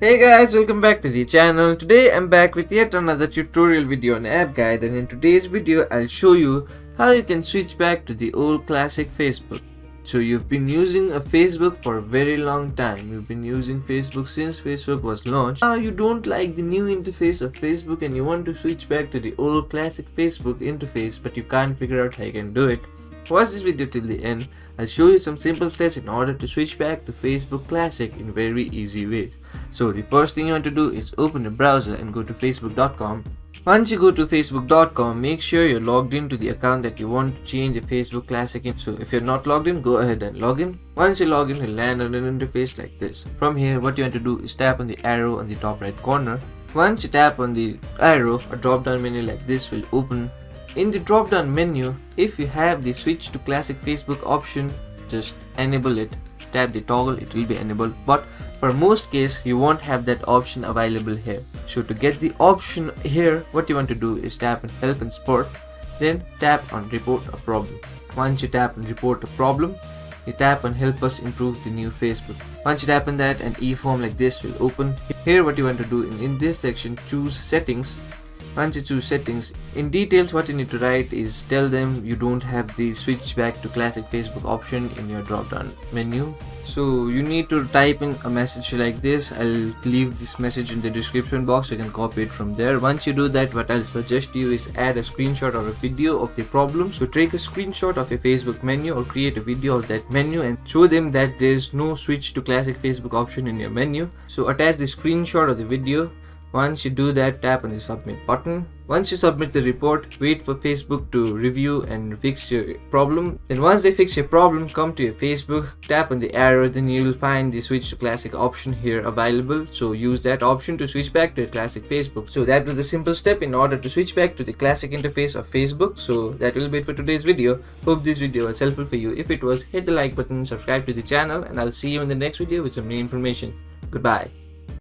Hey guys, welcome back to the channel. Today I'm back with yet another tutorial video on app guide, and in today's video I'll show you how you can switch back to the old classic Facebook. So you've been using a Facebook for a very long time. You've been using Facebook since Facebook was launched. Now you don't like the new interface of Facebook and you want to switch back to the old classic Facebook interface, but you can't figure out how you can do it. Watch this video till the end. I'll show you some simple steps in order to switch back to Facebook Classic in very easy ways. So the first thing you want to do is open the browser and go to facebook.com. Once you go to facebook.com, make sure you're logged into the account that you want to change a Facebook Classic in. So if you're not logged in, go ahead and log in. Once you log in, you'll land on an interface like this. From here, what you want to do is tap on the arrow on the top right corner. Once you tap on the arrow, a drop down menu like this will open. In the drop down menu, if you have the switch to classic Facebook option, just enable it. Tap the toggle, it will be enabled, but for most case you won't have that option available here. So to get the option here, what you want to do is tap on help and support, then tap on report a problem. Once you tap on report a problem, you tap on help us improve the new Facebook. Once you tap on that, an e-form like this will open. Here what you want to do in this section, choose settings. Once you choose settings, in details what you need to write is tell them you don't have the switch back to classic Facebook option in your drop down menu. So you need to type in a message like this. I'll leave this message in the description box, you can copy it from there. Once you do that, what I'll suggest you is add a screenshot or a video of the problem. So take a screenshot of your Facebook menu or create a video of that menu and show them that there is no switch to classic Facebook option in your menu. So attach the screenshot of the video. Once you do that, tap on the submit button. Once you submit the report, wait for Facebook to review and fix your problem. Then once they fix your problem, come to your Facebook, tap on the arrow, then you will find the switch to classic option here available. So use that option to switch back to a classic Facebook. So that was the simple step in order to switch back to the classic interface of Facebook. So that will be it for today's video. Hope this video was helpful for you. If it was, hit the like button, subscribe to the channel, and I'll see you in the next video with some new information. Goodbye.